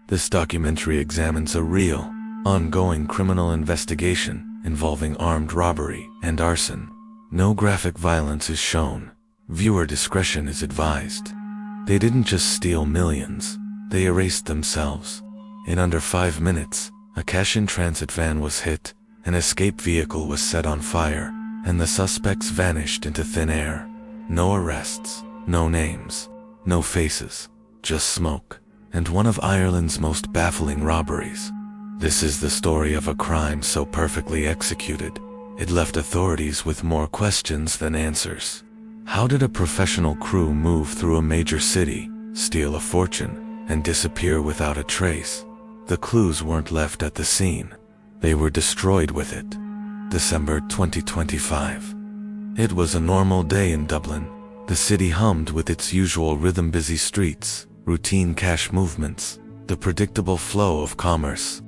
This documentary examines a real, ongoing criminal investigation involving armed robbery and arson. No graphic violence is shown. Viewer discretion is advised. They didn't just steal millions, they erased themselves. In under 5 minutes, a cash-in-transit van was hit, an escape vehicle was set on fire, and the suspects vanished into thin air. No arrests, no names, no faces, just smoke, and one of Ireland's most baffling robberies. This is the story of a crime so perfectly executed, it left authorities with more questions than answers. How did a professional crew move through a major city, steal a fortune, and disappear without a trace? The clues weren't left at the scene. They were destroyed with it. December 2025. It was a normal day in Dublin. The city hummed with its usual rhythm: busy streets, routine cash movements, the predictable flow of commerce.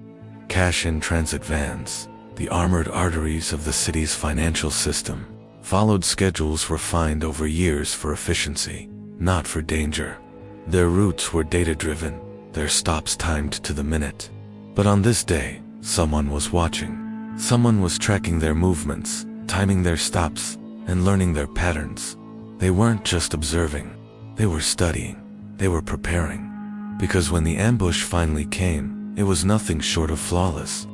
Cash-in-transit vans, the armored arteries of the city's financial system, followed schedules refined over years for efficiency, not for danger. Their routes were data-driven, their stops timed to the minute. But on this day, someone was watching. Someone was tracking their movements, timing their stops, and learning their patterns. They weren't just observing, they were studying, they were preparing. Because when the ambush finally came, it was nothing short of flawless.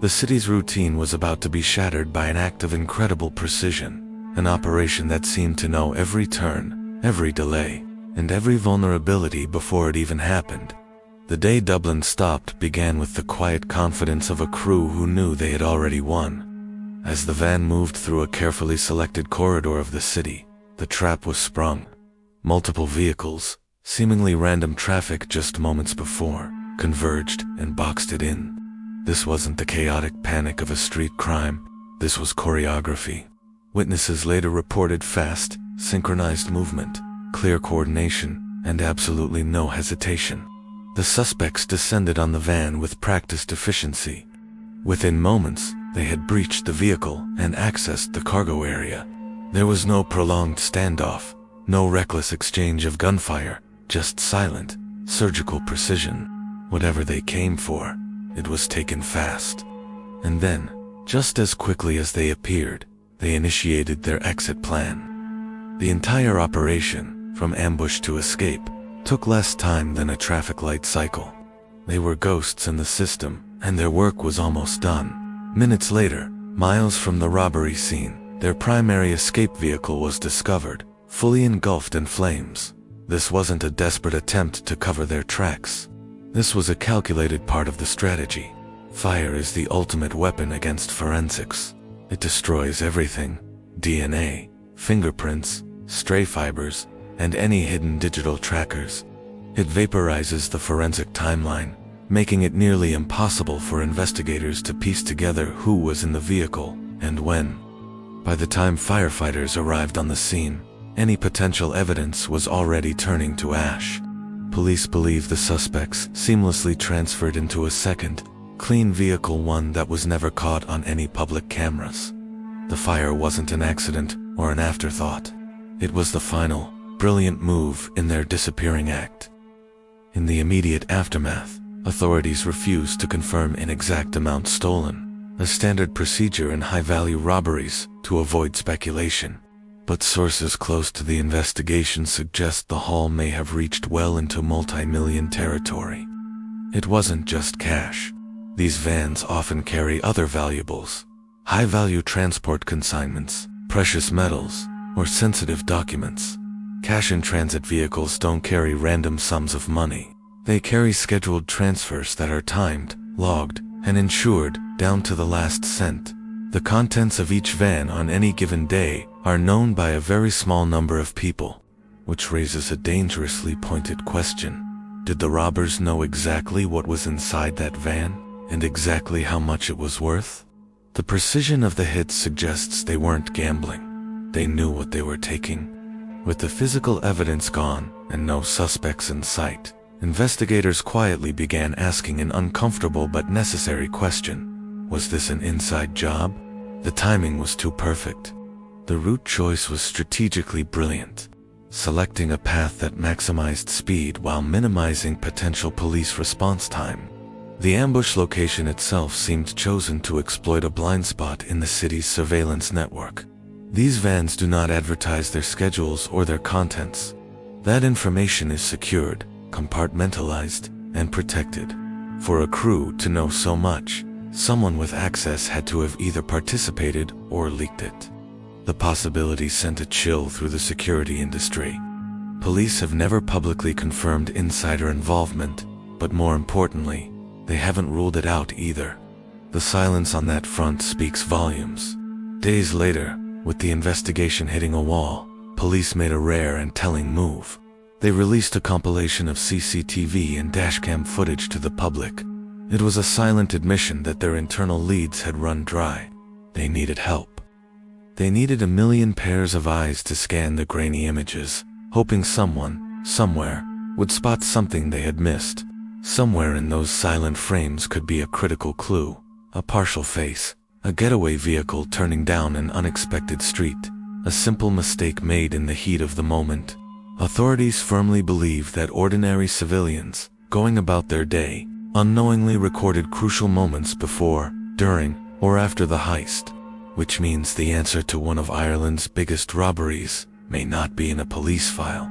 The city's routine was about to be shattered by an act of incredible precision, an operation that seemed to know every turn, every delay, and every vulnerability before it even happened. The day Dublin stopped began with the quiet confidence of a crew who knew they had already won. As the van moved through a carefully selected corridor of the city, the trap was sprung. Multiple vehicles, seemingly random traffic just moments before, converged and boxed it in. This wasn't the chaotic panic of a street crime, this was choreography. Witnesses later reported fast, synchronized movement, clear coordination, and absolutely no hesitation. The suspects descended on the van with practiced efficiency. Within moments, they had breached the vehicle and accessed the cargo area. There was no prolonged standoff, no reckless exchange of gunfire, just silent, surgical precision. Whatever they came for, it was taken fast. And then, just as quickly as they appeared, they initiated their exit plan. The entire operation, from ambush to escape, took less time than a traffic light cycle. They were ghosts in the system, and their work was almost done. Minutes later, miles from the robbery scene, their primary escape vehicle was discovered, fully engulfed in flames. This wasn't a desperate attempt to cover their tracks. This was a calculated part of the strategy. Fire is the ultimate weapon against forensics. It destroys everything: DNA, fingerprints, stray fibers, and any hidden digital trackers. It vaporizes the forensic timeline, making it nearly impossible for investigators to piece together who was in the vehicle and when. By the time firefighters arrived on the scene, any potential evidence was already turning to ash. Police believe the suspects seamlessly transferred into a second, clean vehicle, one that was never caught on any public cameras. The fire wasn't an accident or an afterthought. It was the final, brilliant move in their disappearing act. In the immediate aftermath, authorities refused to confirm an exact amount stolen, a standard procedure in high-value robberies to avoid speculation. But sources close to the investigation suggest the haul may have reached well into multi-million territory. It wasn't just cash. These vans often carry other valuables: high-value transport consignments, precious metals, or sensitive documents. Cash-in-transit vehicles don't carry random sums of money. They carry scheduled transfers that are timed, logged, and insured down to the last cent. The contents of each van on any given day are known by a very small number of people, which raises a dangerously pointed question. Did the robbers know exactly what was inside that van, and exactly how much it was worth? The precision of the hits suggests they weren't gambling. They knew what they were taking. With the physical evidence gone and no suspects in sight, investigators quietly began asking an uncomfortable but necessary question. Was this an inside job? The timing was too perfect. The route choice was strategically brilliant. selecting a path that maximized speed while minimizing potential police response time. The ambush location itself seemed chosen to exploit a blind spot in the city's surveillance network. These vans do not advertise their schedules or their contents. That information is secured, compartmentalized, and protected. For a crew to know so much, someone with access had to have either participated or leaked it. The possibility sent a chill through the security industry. Police have never publicly confirmed insider involvement, but more importantly, they haven't ruled it out either. The silence on that front speaks volumes. Days later, with the investigation hitting a wall, police made a rare and telling move. They released a compilation of CCTV and dashcam footage to the public. It was a silent admission that their internal leads had run dry. They needed help. They needed a million pairs of eyes to scan the grainy images, hoping someone, somewhere, would spot something they had missed. Somewhere in those silent frames could be a critical clue, a partial face, a getaway vehicle turning down an unexpected street, a simple mistake made in the heat of the moment. Authorities firmly believe that ordinary civilians, going about their day, unknowingly recorded crucial moments before, during, or after the heist, which means the answer to one of Ireland's biggest robberies may not be in a police file.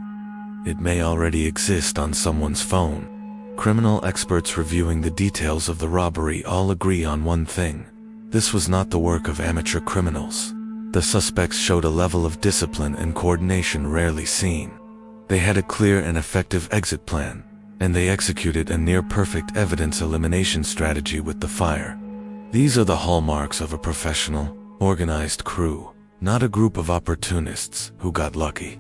It may already exist on someone's phone. Criminal experts reviewing the details of the robbery all agree on one thing. This was not the work of amateur criminals. The suspects showed a level of discipline and coordination rarely seen. They had a clear and effective exit plan, and they executed a near-perfect evidence elimination strategy with the fire. These are the hallmarks of a professional, organized crew, not a group of opportunists who got lucky.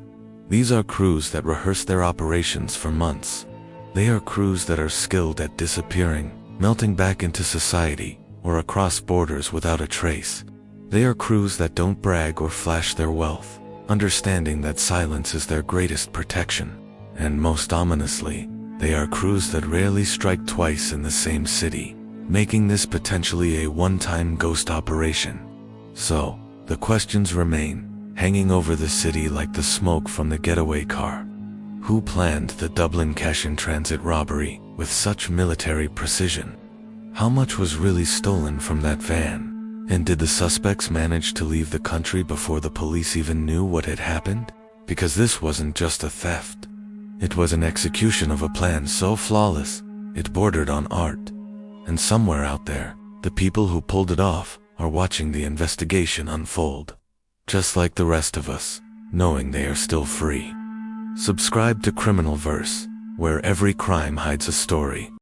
These are crews that rehearse their operations for months. They are crews that are skilled at disappearing, melting back into society, or across borders without a trace. They are crews that don't brag or flash their wealth, understanding that silence is their greatest protection. And most ominously, they are crews that rarely strike twice in the same city, making this potentially a one-time ghost operation. So, the questions remain, hanging over the city like the smoke from the getaway car. Who planned the Dublin cash-in-transit robbery with such military precision? How much was really stolen from that van? And did the suspects manage to leave the country before the police even knew what had happened? Because this wasn't just a theft. It was an execution of a plan so flawless, it bordered on art. And somewhere out there, the people who pulled it off are watching the investigation unfold. Just like the rest of us, knowing they are still free. Subscribe to Criminal Verse, where every crime hides a story.